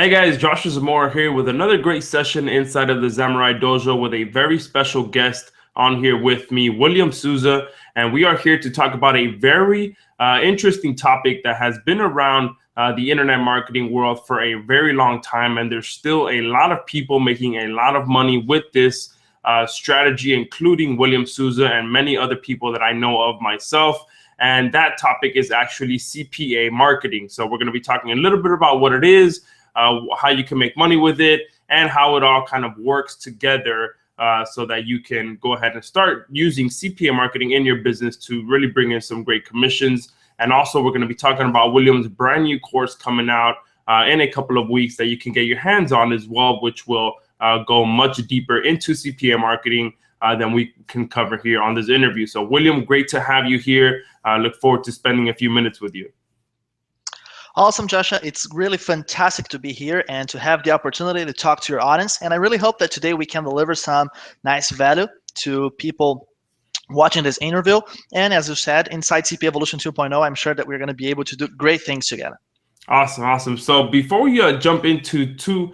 Hey guys, Joshua Zamora here with another great session inside of the Samurai Dojo with a very special guest on here with me, William Souza, and we are here to talk about a very interesting topic that has been around the internet marketing world for a very long time, and there's still a lot of people making a lot of money with this strategy, including William Souza and many other people that I know of myself. And that topic is actually CPA marketing. So we're going to be talking a little bit about what it is, how you can make money with it, and how it all kind of works together so that you can go ahead and start using CPA marketing in your business to really bring in some great commissions. And also, we're going to be talking about William's brand new course coming out in a couple of weeks that you can get your hands on as well, which will go much deeper into CPA marketing than we can cover here on this interview. So, William, great to have you here. Look forward to spending a few minutes with you. Awesome, Joshua. It's really fantastic to be here and to have the opportunity to talk to your audience. And I really hope that today we can deliver some nice value to people watching this interview. And as you said, inside CPA Evolution 2.0, I'm sure that we're going to be able to do great things together. Awesome. So before we jump into too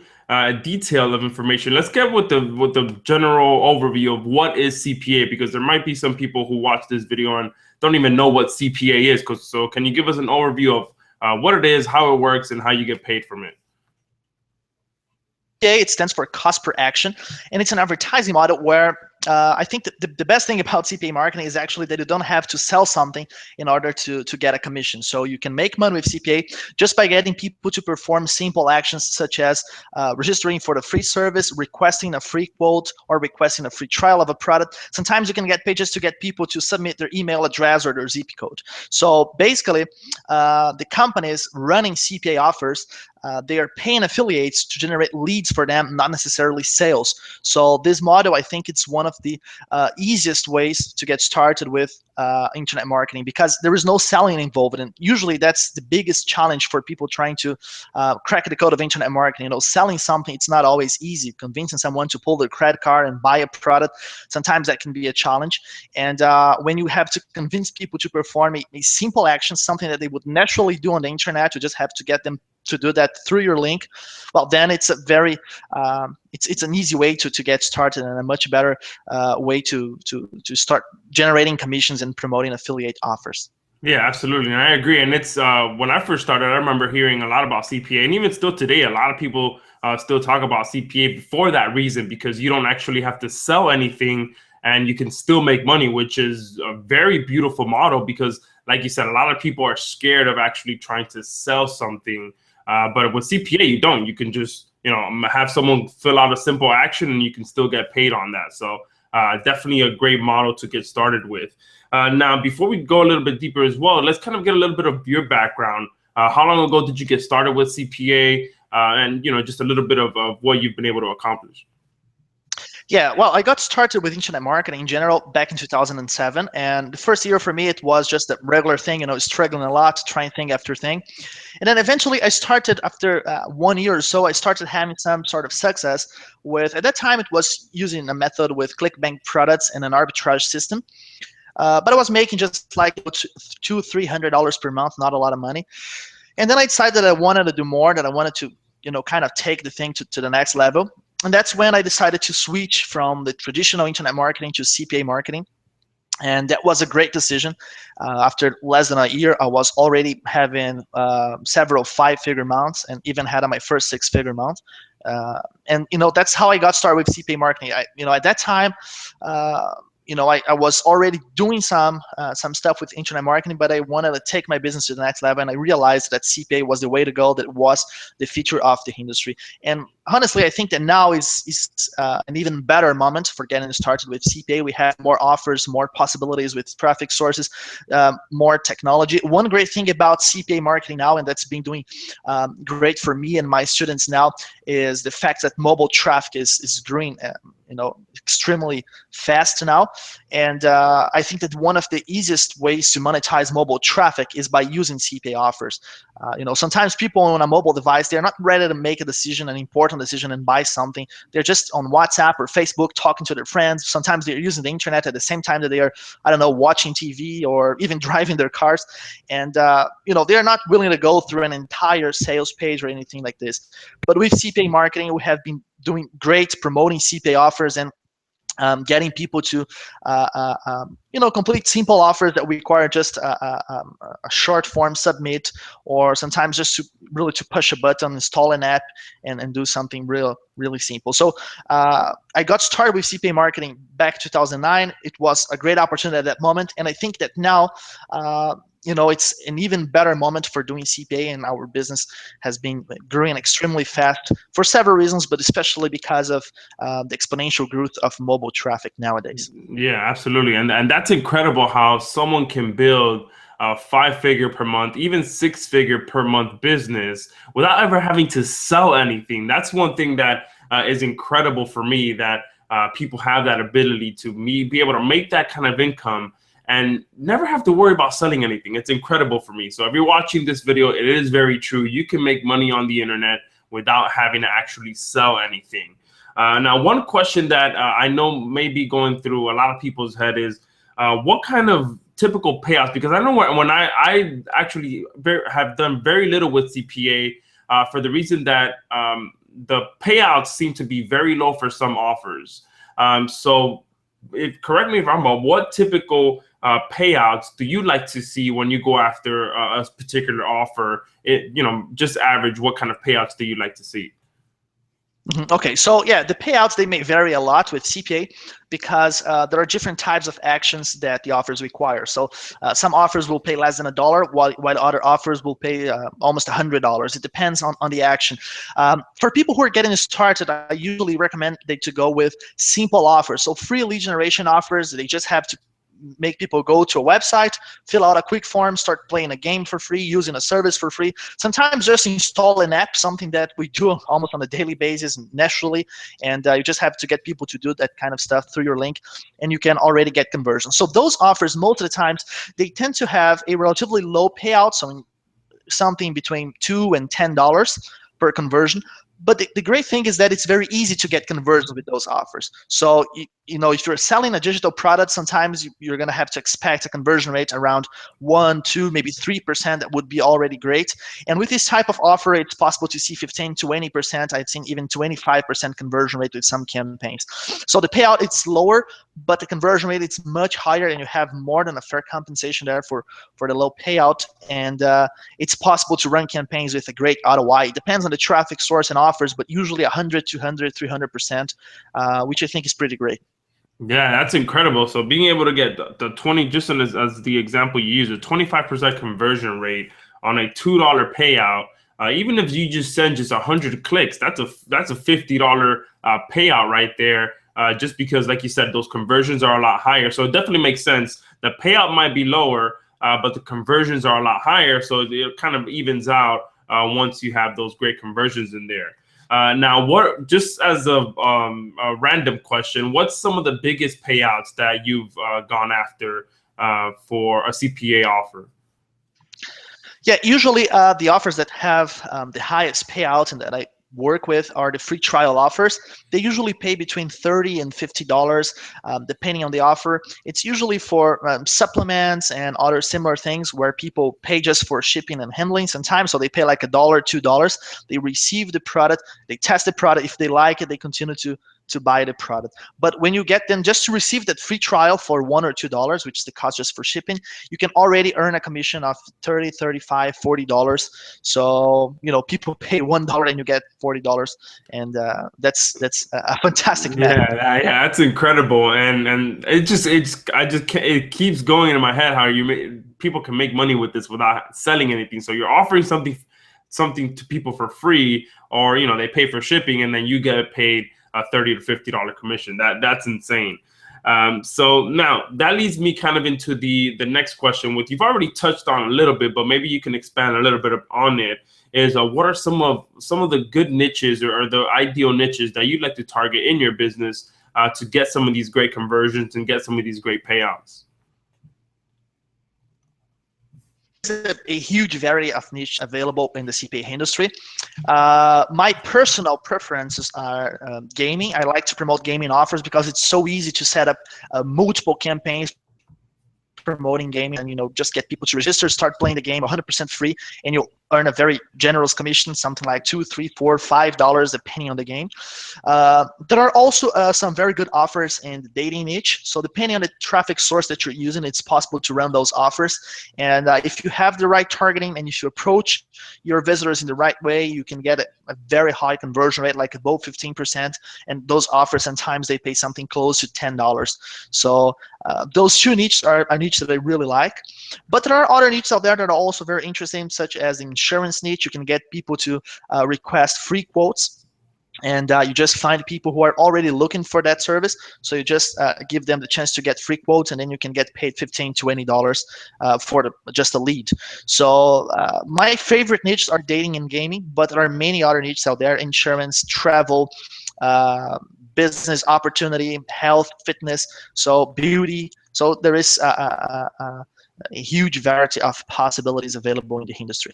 detail of information, let's get with the general overview of what is CPA, because there might be some people who watch this video and don't even know what CPA is. So can you give us an overview of what it is, how it works, and how you get paid from it? CPA, it stands for cost per action, and it's an advertising model where I think that the best thing about CPA marketing is actually that you don't have to sell something in order to get a commission. So you can make money with CPA just by getting people to perform simple actions such as registering for the free service, requesting a free quote, or requesting a free trial of a product. Sometimes you can get paid just to get people to submit their email address or their zip code. So basically, the companies running CPA offers, they are paying affiliates to generate leads for them, not necessarily sales. So this model, I think it's one of the easiest ways to get started with internet marketing, because there is no selling involved. And usually that's the biggest challenge for people trying to crack the code of internet marketing. You know, selling something, it's not always easy. Convincing someone to pull their credit card and buy a product, sometimes that can be a challenge. And when you have to convince people to perform a simple action, something that they would naturally do on the internet, you just have to get them to do that through your link, well, then it's a very it's an easy way to get started, and a much better way to start generating commissions and promoting affiliate offers. Yeah, absolutely. And I agree. And it's when I first started, I remember hearing a lot about CPA, and even still today, a lot of people still talk about CPA for that reason, because you don't actually have to sell anything and you can still make money, which is a very beautiful model, because like you said, a lot of people are scared of actually trying to sell something. But with CPA, you don't. You can just, have someone fill out a simple action and you can still get paid on that. So definitely a great model to get started with. Now, before we go a little bit deeper as well, let's kind of get a little bit of your background. How long ago did you get started with CPA? And, just a little bit of what you've been able to accomplish. Yeah, well, I got started with internet marketing in general back in 2007. And the first year for me, it was just a regular thing, struggling a lot, trying thing after thing. And then eventually I started, after 1 year or so, I started having some sort of success with, at that time, it was using a method with ClickBank products and an arbitrage system. But I was making just like $200-300 per month, not a lot of money. And then I decided that I wanted to do more, that I wanted to, kind of take the thing to the next level. And that's when I decided to switch from the traditional internet marketing to CPA marketing. And that was a great decision. After less than a year, I was already having several 5-figure months, and even had my first 6-figure month. And that's how I got started with CPA marketing. At that time, I was already doing some stuff with internet marketing, but I wanted to take my business to the next level, and I realized that CPA was the way to go. That was the future of the industry. And honestly, I think that now is an even better moment for getting started with CPA. We have more offers, more possibilities with traffic sources, more technology. One great thing about CPA marketing now, and that's been doing great for me and my students now, is the fact that mobile traffic is growing extremely fast now. And I think that one of the easiest ways to monetize mobile traffic is by using CPA offers. Sometimes people on a mobile device, they're not ready to make a decision, an important decision, and buy something. They're just on WhatsApp or Facebook talking to their friends. Sometimes they're using the internet at the same time that they are, I don't know, watching TV or even driving their cars. And they're not willing to go through an entire sales page or anything like this. But with CPA marketing, we have been doing great promoting CPA offers and getting people to complete simple offers that require just a short form submit, or sometimes just to push a button, install an app, and do something really simple. So I got started with CPA marketing back in 2009. It was a great opportunity at that moment, and I think that now it's an even better moment for doing CPA, and our business has been growing extremely fast for several reasons, but especially because of the exponential growth of mobile traffic nowadays. Yeah, absolutely. And that's incredible how someone can build a 5-figure per month, even 6-figure per month business without ever having to sell anything. That's one thing that is incredible for me, that people have that ability to be able to make that kind of income and never have to worry about selling anything. It's incredible for me. So if you're watching this video, it is very true. You can make money on the internet without having to actually sell anything. Now, one question that I know may be going through a lot of people's head is what kind of typical payouts? Because I know when I actually have done very little with CPA for the reason that the payouts seem to be very low for some offers. So correct me if I'm wrong, what typical payouts do you like to see when you go after a particular offer? Just average, what kind of payouts do you like to see? Okay, so yeah, the payouts, they may vary a lot with CPA because there are different types of actions that the offers require. So some offers will pay less than $1, while other offers will pay almost $100. It depends on the action. For people who are getting started, I usually recommend they to go with simple offers. So free lead generation offers, they just have to make people go to a website, fill out a quick form, start playing a game for free, using a service for free. Sometimes just install an app, something that we do almost on a daily basis naturally, and you just have to get people to do that kind of stuff through your link, and you can already get conversion. So those offers, most of the times, they tend to have a relatively low payout, so something between $2 and $10 per conversion. But the great thing is that it's very easy to get conversions with those offers. So if you're selling a digital product, sometimes you're going to have to expect a conversion rate around 1, 2, maybe 3%. That would be already great. And with this type of offer, it's possible to see 15, 20%. I've seen even 25% conversion rate with some campaigns. So the payout, it's lower, but the conversion rate, it's much higher, and you have more than a fair compensation there for the low payout. And it's possible to run campaigns with a great ROI. It depends on the traffic source and offers, but usually 100, 200, 300%, which I think is pretty great. Yeah, that's incredible. So being able to get the 20, just as the example you use, a 25% conversion rate on a $2 payout, even if you just send just 100 clicks, that's a $50 payout right there. Just because, like you said, those conversions are a lot higher. So it definitely makes sense. The payout might be lower, but the conversions are a lot higher. So it kind of evens out once you have those great conversions in there. Now, just as a random question, what's some of the biggest payouts that you've gone after for a CPA offer? Yeah, usually the offers that have the highest payout and that I work with are the free trial offers. They usually pay between $30 and $50, depending on the offer. It's usually for supplements and other similar things where people pay just for shipping and handling sometimes. So they pay like $1, $2. They receive the product, they test the product. If they like it, they continue to buy the product. But when you get them just to receive that free trial for $1 or $2, which is the cost just for shipping, you can already earn a commission of $30, $35, $40. So people pay $1 and you get $40, and that's a fantastic math. Yeah, that's incredible, and it keeps going in my head how people can make money with this without selling anything. So you're offering something to people for free, or they pay for shipping, and then you get paid a $30 to $50 commission. That's insane. So now that leads me kind of into the next question, which you've already touched on a little bit, but maybe you can expand a little bit on it. Is what are some of the good niches or the ideal niches that you'd like to target in your business to get some of these great conversions and get some of these great payouts? A huge variety of niche available in the CPA industry. My personal preferences are gaming. I like to promote gaming offers because it's so easy to set up multiple campaigns promoting gaming, and just get people to register, start playing the game 100% free, and you'll earn a very generous commission, something like $2, $3, $4, $5 depending on the game. There are also some very good offers in the dating niche. So depending on the traffic source that you're using, it's possible to run those offers. And if you have the right targeting and if you approach your visitors in the right way, you can get a very high conversion rate, like above 15%. And those offers, sometimes they pay something close to $10. So those two niches are a niche that I really like. But there are other niches out there that are also very interesting, such as the insurance niche. You can get people to request free quotes, and you just find people who are already looking for that service. So you just give them the chance to get free quotes, and then you can get paid $15, $20 for just a lead. So my favorite niches are dating and gaming, but there are many other niches out there: insurance, travel, business opportunity, health, fitness, so beauty. So there is a huge variety of possibilities available in the industry.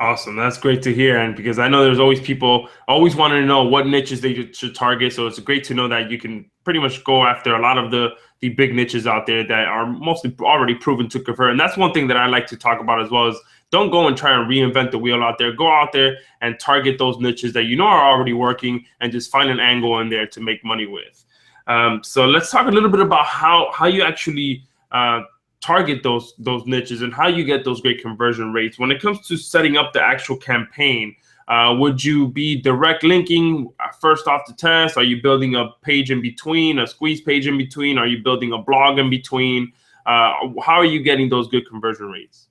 Awesome. That's great to hear. And because I know there's always people always wanting to know what niches they should target. So it's great to know that you can pretty much go after a lot of the big niches out there that are mostly already proven to convert. And that's one thing that I like to talk about as well, is don't go and try and reinvent the wheel out there. Go out there and target those niches that you know are already working, and just find an angle in there to make money with. So let's talk a little bit about how you actually target those niches and how you get those great conversion rates. When it comes to setting up the actual campaign, would you be direct linking first off the test? Are you building a page in between, a squeeze page in between? Are you building a blog in between? How are you getting those good conversion rates?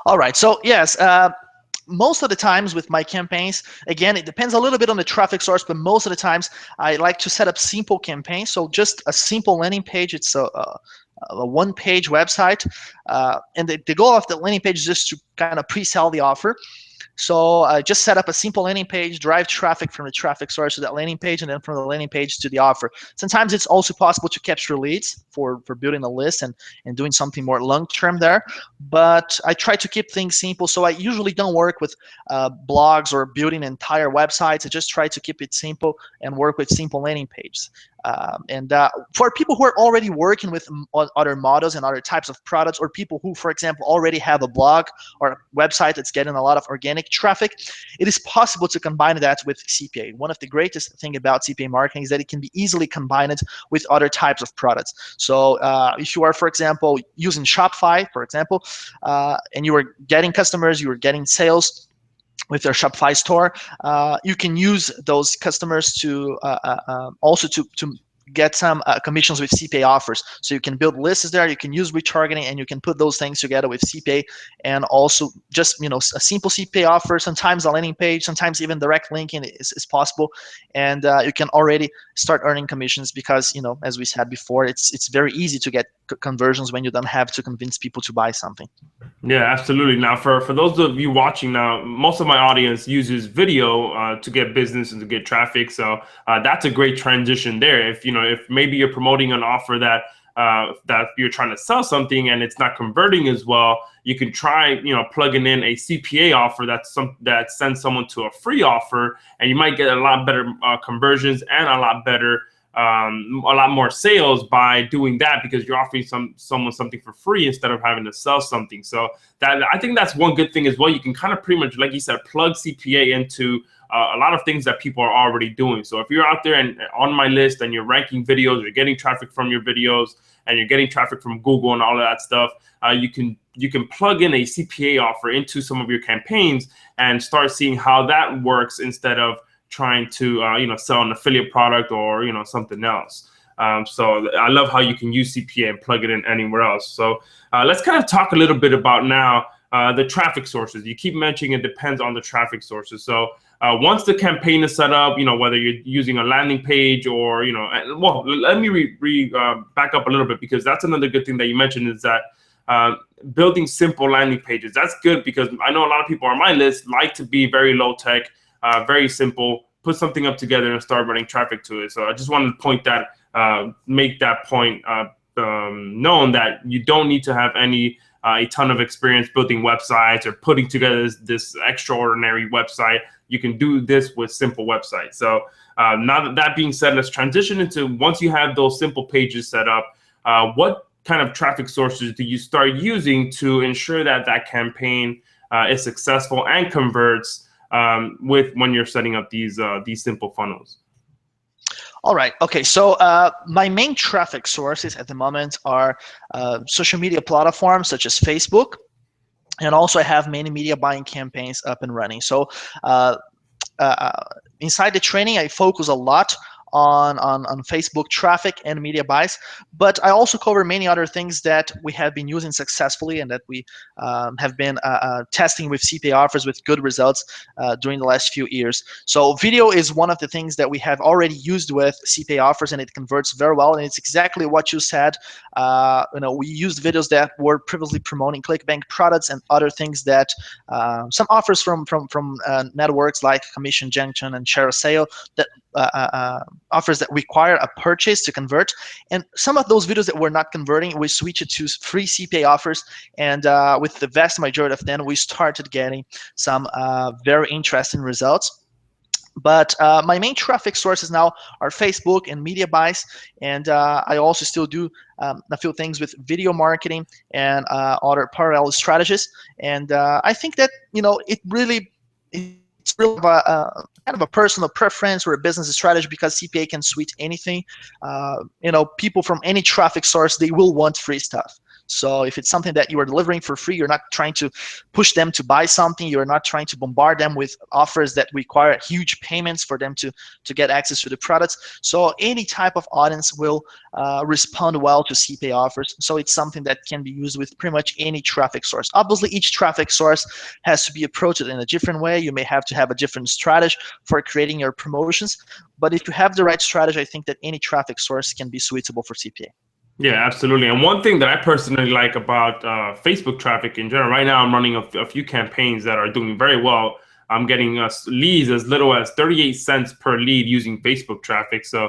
All right, so yes, most of the times with my campaigns, again, it depends a little bit on the traffic source, but most of the times I like to set up simple campaigns. So just a simple landing page. It's a one-page website, and the goal of the landing page is just to kind of pre-sell the offer. So just set up a simple landing page, drive traffic from the traffic source to that landing page, and then from the landing page to the offer. Sometimes it's also possible to capture leads for building a list and doing something more long-term there. But I try to keep things simple. So I usually don't work with blogs or building entire websites. I just try to keep it simple and work with simple landing pages. And for people who are already working with other models and other types of products, or people who, for example, already have a blog or a website that's getting a lot of organic traffic, it is possible to combine that with CPA. One of the greatest thing about CPA marketing is that it can be easily combined with other types of products. So if you are, for example, using Shopify, for example, and you are getting customers, you are getting sales with their Shopify store, you can use those customers to also to get some commissions with CPA offers. So you can build lists there, you can use retargeting, and you can put those things together with CPA, and also just a simple CPA offer, sometimes a landing page, sometimes even direct linking is possible, and you can already start earning commissions because as we said before, it's very easy to get conversions when you don't have to convince people to buy something. Yeah, absolutely. Now, for those of you watching now, most of my audience uses video to get business and to get traffic. So that's a great transition there. If maybe you're promoting an offer that you're trying to sell something and it's not converting as well, you can try plugging in a CPA offer that sends someone to a free offer, and you might get a lot better conversions and a lot more sales by doing that, because you're offering someone something for free instead of having to sell something. So I think that's one good thing as well. You can kind of pretty much, like you said, plug CPA into a lot of things that people are already doing. So if you're out there and on my list and you're ranking videos, you're getting traffic from your videos, and you're getting traffic from Google and all of that stuff, you can plug in a CPA offer into some of your campaigns and start seeing how that works, instead of trying to sell an affiliate product or something else. So I love how you can use CPA and plug it in anywhere else. So let's kind of talk a little bit about now the traffic sources. You keep mentioning it depends on the traffic sources. So once the campaign is set up, whether you're using a landing page or well, let me back up a little bit, because that's another good thing that you mentioned, is that building simple landing pages. That's good, because I know a lot of people on my list like to be very low tech, very simple, put something up together and start running traffic to it. So I just wanted to point that, make that point known that you don't need to have a ton of experience building websites or putting together this extraordinary website. You can do this with simple websites. So now that being said, let's transition into, once you have those simple pages set up, what kind of traffic sources do you start using to ensure that that campaign is successful and converts when you're setting up these simple funnels? All right. Okay. So my main traffic sources at the moment are social media platforms such as Facebook, and also I have many media buying campaigns up and running. So inside the training, I focus a lot on Facebook traffic and media buys, but I also cover many other things that we have been using successfully and that we have been testing with CPA offers with good results during the last few years. So video is one of the things that we have already used with CPA offers, and it converts very well, and it's exactly what you said. We used videos that were previously promoting ClickBank products and other things that some offers from networks like Commission Junction and Share a Sale that offers that require a purchase to convert. And some of those videos that were not converting, we switched it to free CPA offers. And with the vast majority of them, we started getting some very interesting results. But my main traffic sources now are Facebook and media buys, and I also still do a few things with video marketing and other parallel strategies. And I think that it's really kind of a personal preference or a business strategy, because CPA can switch anything. People from any traffic source, they will want free stuff. So if it's something that you are delivering for free, you're not trying to push them to buy something. You're not trying to bombard them with offers that require huge payments for them to get access to the products. So any type of audience will respond well to CPA offers. So it's something that can be used with pretty much any traffic source. Obviously, each traffic source has to be approached in a different way. You may have to have a different strategy for creating your promotions. But if you have the right strategy, I think that any traffic source can be suitable for CPA. Yeah, absolutely. And one thing that I personally like about Facebook traffic in general, right now I'm running a few campaigns that are doing very well. I'm getting leads as little as 38 cents per lead using Facebook traffic. So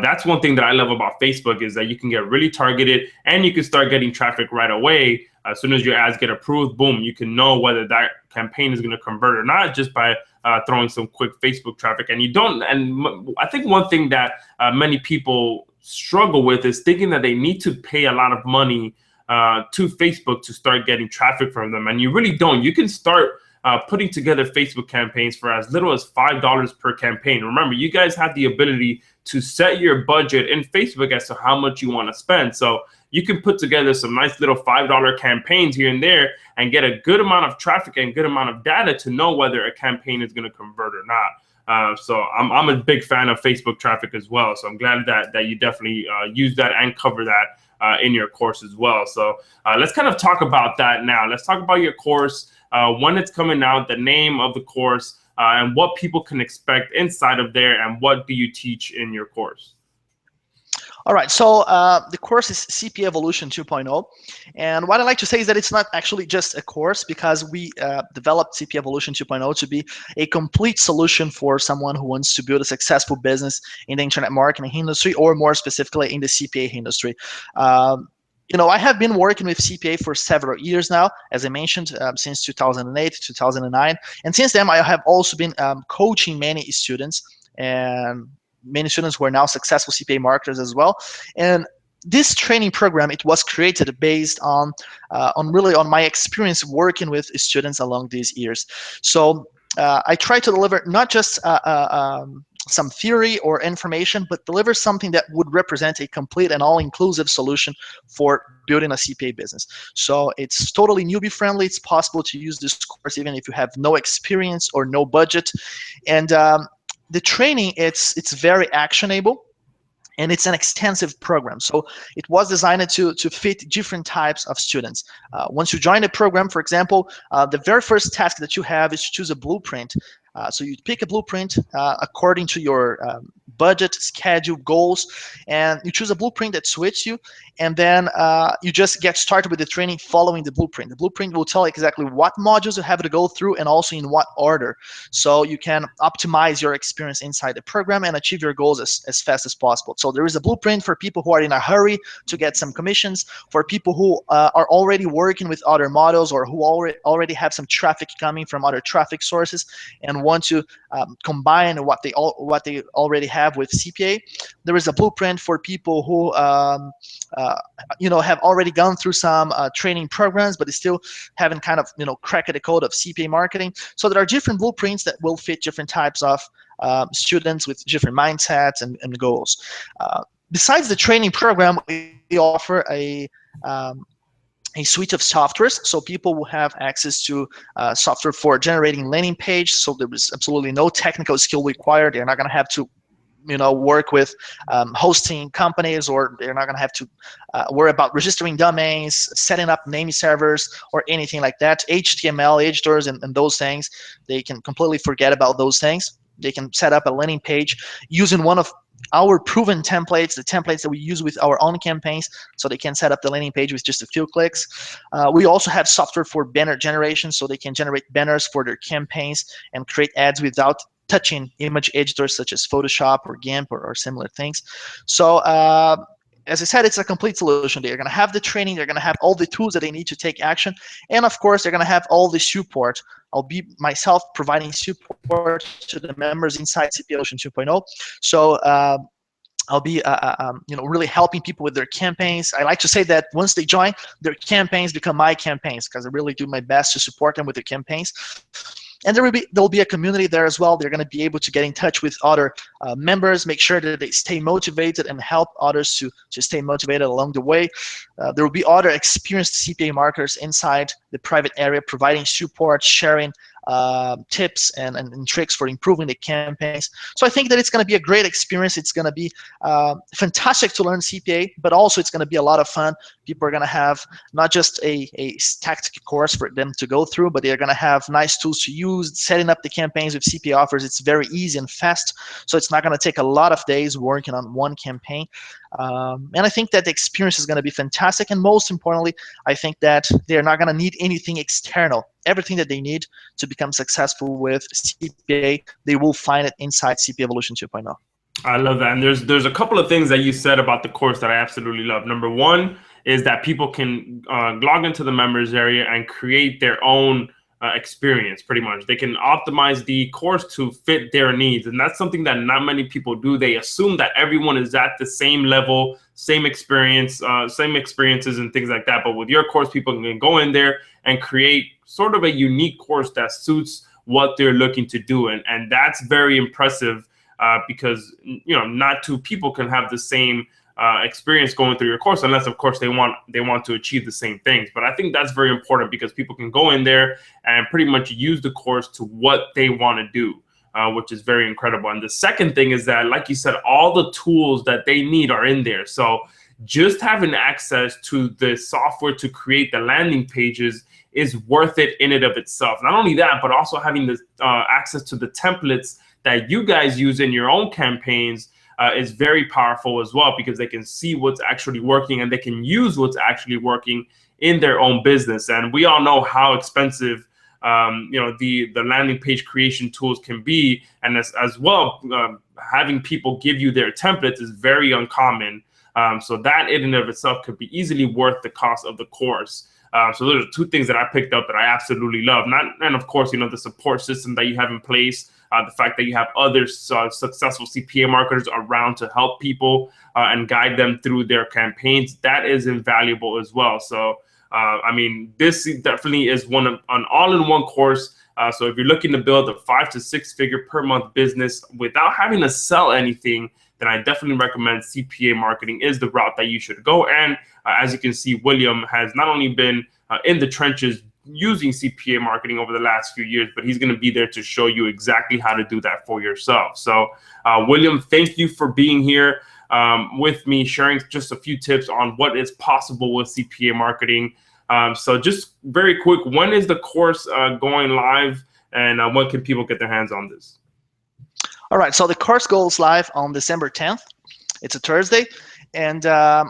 that's one thing that I love about Facebook, is that you can get really targeted and you can start getting traffic right away. As soon as your ads get approved, boom, you can know whether that campaign is going to convert or not just by throwing some quick Facebook traffic. And I think one thing that many people struggle with is thinking that they need to pay a lot of money to Facebook to start getting traffic from them. And you really don't. You can start putting together Facebook campaigns for as little as $5 per campaign. Remember, you guys have the ability to set your budget in Facebook as to how much you want to spend. So you can put together some nice little $5 campaigns here and there and get a good amount of traffic and good amount of data to know whether a campaign is going to convert or not. So I'm a big fan of Facebook traffic as well. So I'm glad that you definitely use that and cover that in your course as well. So let's kind of talk about that now. Let's talk about your course, when it's coming out, the name of the course, and what people can expect inside of there, and what do you teach in your course? All right, so the course is CPA Evolution 2.0, and what I like to say is that it's not actually just a course, because we developed CPA Evolution 2.0 to be a complete solution for someone who wants to build a successful business in the internet marketing industry, or more specifically in the CPA industry. I have been working with CPA for several years now, as I mentioned, since 2008, 2009, and since then I have also been coaching many students, and many students who are now successful CPA marketers as well. And this training program, it was created based on my experience working with students along these years. So I try to deliver not just some theory or information, but deliver something that would represent a complete and all-inclusive solution for building a CPA business. So it's totally newbie friendly. It's possible to use this course even if you have no experience or no budget. And the training, it's very actionable, and it's an extensive program. So it was designed to fit different types of students. Once you join the program, for example, the very first task that you have is to choose a blueprint. So you pick a blueprint according to your budget, schedule, goals, and you choose a blueprint that suits you, and then you just get started with the training following the blueprint. The blueprint will tell exactly what modules you have to go through and also in what order, so you can optimize your experience inside the program and achieve your goals as fast as possible. So there is a blueprint for people who are in a hurry to get some commissions, for people who are already working with other models, or who already have some traffic coming from other traffic sources and want to combine what they already have with CPA. There is a blueprint for people who have already gone through some training programs, but they still haven't kind of cracked the code of CPA marketing. So there are different blueprints that will fit different types of students with different mindsets and goals. Besides the training program, we offer a suite of softwares, so people will have access to software for generating landing page. So there is absolutely no technical skill required. They're not going to have to work with hosting companies, or they're not going to have to worry about registering domains, setting up name servers, or anything like that. HTML editors and those things, they can completely forget about those things. They can set up a landing page using one of our proven templates, the templates that we use with our own campaigns, so they can set up the landing page with just a few clicks. We also have software for banner generation, so they can generate banners for their campaigns and create ads without touching image editors such as Photoshop or GIMP or similar things. So as I said, it's a complete solution. They're going to have the training, they're going to have all the tools that they need to take action, and of course, they're going to have all the support. I'll be myself providing support to the members inside CPA Evolution 2.0. So I'll be really helping people with their campaigns. I like to say that once they join, their campaigns become my campaigns, because I really do my best to support them with their campaigns. And there'll be a community there as well. They're going to be able to get in touch with other members, make sure that they stay motivated, and help others to stay motivated along the way. There will be other experienced CPA marketers inside the private area providing support, sharing tips and tricks for improving the campaigns. So I think that it's going to be a great experience. It's going to be fantastic to learn CPA, but also it's going to be a lot of fun. People are going to have not just a stacked course for them to go through, but they're going to have nice tools to use. Setting up the campaigns with CPA offers, it's very easy and fast, so it's not going to take a lot of days working on one campaign. And I think that the experience is going to be fantastic, and most importantly, I think that they're not going to need anything external. Everything that they need to become successful with CPA, they will find it inside CPA Evolution 2.0. I love that. And there's a couple of things that you said about the course that I absolutely love. Number one is that people can log into the members area and create their own experience. Pretty much, they can optimize the course to fit their needs, and that's something that not many people do. They assume that everyone is at the same level, same experience, same experiences and things like that. But with your course, people can go in there and create sort of a unique course that suits what they're looking to do, and that's very impressive. Because not two people can have the same experience going through your course, unless of course they want to achieve the same things. But I think that's very important, because people can go in there and pretty much use the course to what they want to do, which is very incredible. And the second thing is that, like you said, all the tools that they need are in there. So just having access to the software to create the landing pages is worth it in and of itself. Not only that, but also having the access to the templates that you guys use in your own campaigns is very powerful as well, because they can see what's actually working and they can use what's actually working in their own business. And we all know how expensive the landing page creation tools can be, and as well having people give you their templates is very uncommon. So that in and of itself could be easily worth the cost of the course. So those are two things that I picked up that I absolutely love. And of course, the support system that you have in place, the fact that you have other successful CPA marketers around to help people and guide them through their campaigns, that is invaluable as well. So, I mean, this definitely is an all-in-one course. So if you're looking to build a 5 to 6 figure per month business without having to sell anything, then I definitely recommend CPA marketing is the route that you should go. And as you can see, William has not only been in the trenches using CPA marketing over the last few years, but he's going to be there to show you exactly how to do that for yourself. So William, thank you for being here with me, sharing just a few tips on what is possible with CPA marketing. So just very quick, when is the course going live, and when can people get their hands on this? All right, so the course goes live on December 10th. It's a Thursday, and they're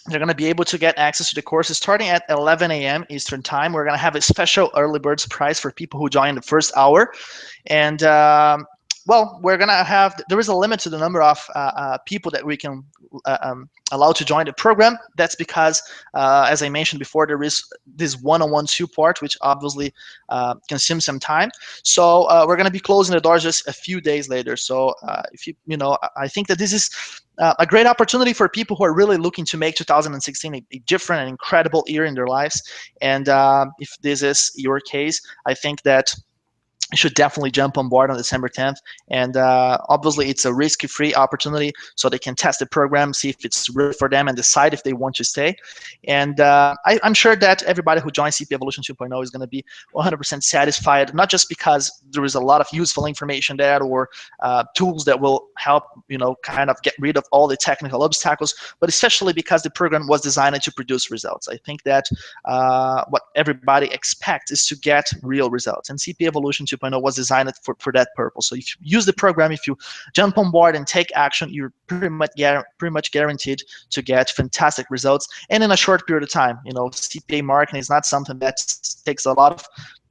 going to be able to get access to the courses starting at 11 a.m. Eastern Time. We're going to have a special early birds prize for people who join the first hour. And well, we're going to have, there is a limit to the number of people that we can allow to join the program. That's because, as I mentioned before, there is this one-on-one support, which obviously consumes some time. So we're going to be closing the doors just a few days later. So if you know, I think that this is a great opportunity for people who are really looking to make 2016 a different and incredible year in their lives. And if this is your case, I think that you should definitely jump on board on December 10th. And obviously, it's a risk-free opportunity, so they can test the program, see if it's really for them, and decide if they want to stay. And I'm sure that everybody who joins CPA Evolution 2.0 is going to be 100% satisfied, not just because there is a lot of useful information there or tools that will help, kind of get rid of all the technical obstacles, but especially because the program was designed to produce results. I think that what everybody expects is to get real results, and CPA Evolution 2.0 was designed for that purpose. So if you use the program, if you jump on board and take action, you're pretty much guaranteed to get fantastic results, and in a short period of time. CPA marketing is not something that takes a lot of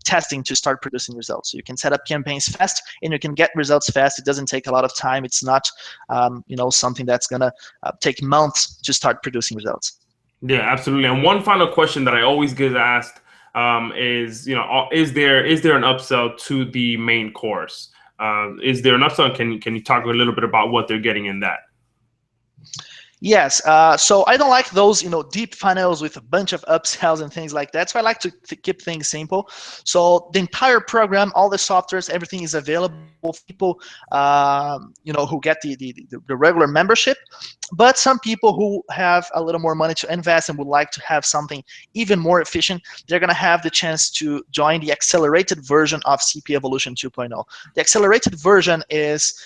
testing to start producing results. So you can set up campaigns fast and you can get results fast. It doesn't take a lot of time. It's not something that's gonna take months to start producing results. Yeah, absolutely. And one final question that I always get asked is, is there an upsell to the main course? Is there an upsell? Can you talk a little bit about what they're getting in that? Yes. So I don't like those, deep funnels with a bunch of upsells and things like that. So I like to keep things simple. So the entire program, all the softwares, everything is available for people, who get the regular membership. But some people who have a little more money to invest and would like to have something even more efficient, they're going to have the chance to join the accelerated version of CPA Evolution 2.0. The accelerated version is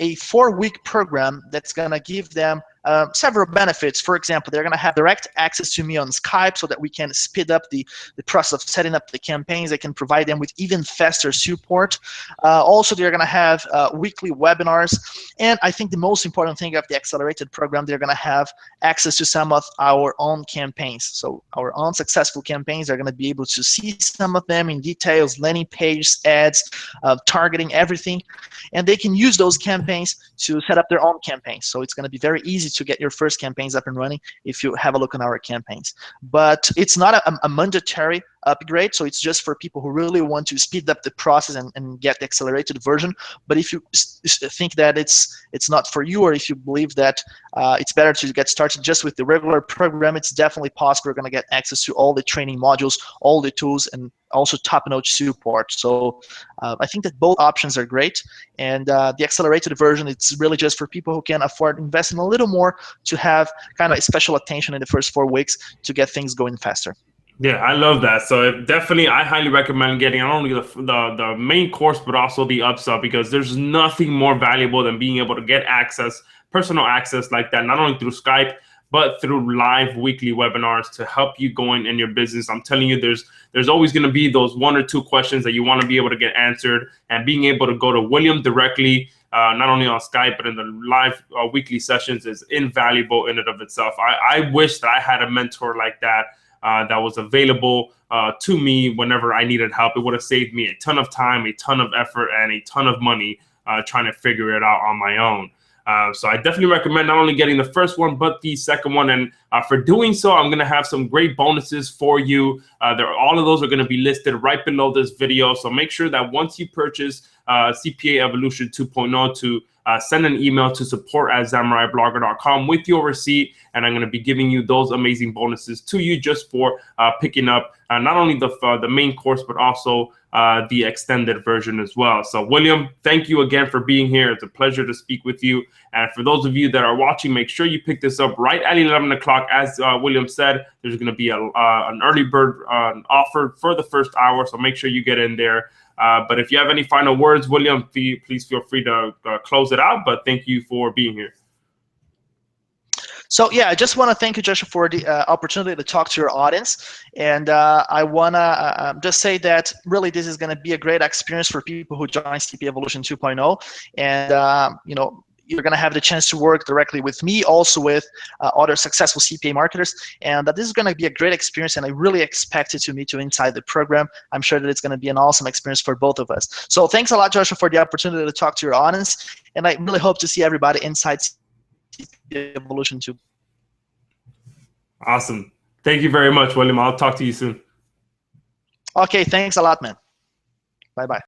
a 4-week program that's going to give them several benefits. For example, they're going to have direct access to me on Skype so that we can speed up the process of setting up the campaigns. I can provide them with even faster support. Also, they're going to have weekly webinars. And I think the most important thing of the accelerated program, they're going to have access to some of our own campaigns. So our own successful campaigns, they're going to be able to see some of them in details, landing pages, ads, targeting, everything. And they can use those campaigns to set up their own campaigns. So it's going to be very easy to get your first campaigns up and running if you have a look on our campaigns. But it's not a mandatory upgrade, so it's just for people who really want to speed up the process and get the accelerated version. But if you think that it's not for you, or if you believe that it's better to get started just with the regular program, it's definitely possible. We're going to get access to all the training modules, all the tools, and also top-notch support. So I think that both options are great. And the accelerated version, it's really just for people who can afford investing a little more to have kind of special attention in the first 4 weeks to get things going faster. Yeah, I love that. So definitely, I highly recommend getting not only the main course, but also the upsell, because there's nothing more valuable than being able to get access, personal access like that, not only through Skype, but through live weekly webinars to help you going in your business. I'm telling you, there's always going to be those 1 or 2 questions that you want to be able to get answered, and being able to go to William directly, not only on Skype, but in the live weekly sessions is invaluable in and of itself. I wish that I had a mentor like that. That was available to me whenever I needed help. It would have saved me a ton of time, a ton of effort, and a ton of money trying to figure it out on my own. So I definitely recommend not only getting the first one, but the second one. And for doing so, I'm going to have some great bonuses for you. All of those are going to be listed right below this video. So make sure that once you purchase CPA Evolution 2.0 to send an email to support@zamuraiblogger.com with your receipt, and I'm going to be giving you those amazing bonuses to you just for picking up not only the main course, but also the extended version as well. So William, thank you again for being here. It's a pleasure to speak with you. And for those of you that are watching, make sure you pick this up right at 11 o'clock. As William said, there's going to be an early bird offer for the first hour, so make sure you get in there. But if you have any final words, William, please feel free to close it out. But thank you for being here. So yeah, I just want to thank you, Joshua, for the opportunity to talk to your audience, and I want to just say that really this is going to be a great experience for people who join CPA Evolution 2.0, and you're going to have the chance to work directly with me, also with other successful CPA marketers, and that this is going to be a great experience, and I really expect it to meet you inside the program. I'm sure that it's going to be an awesome experience for both of us. So thanks a lot, Joshua, for the opportunity to talk to your audience, and I really hope to see everybody inside CPA Evolution 2. Awesome. Thank you very much, William. I'll talk to you soon. Okay, thanks a lot, man. Bye-bye.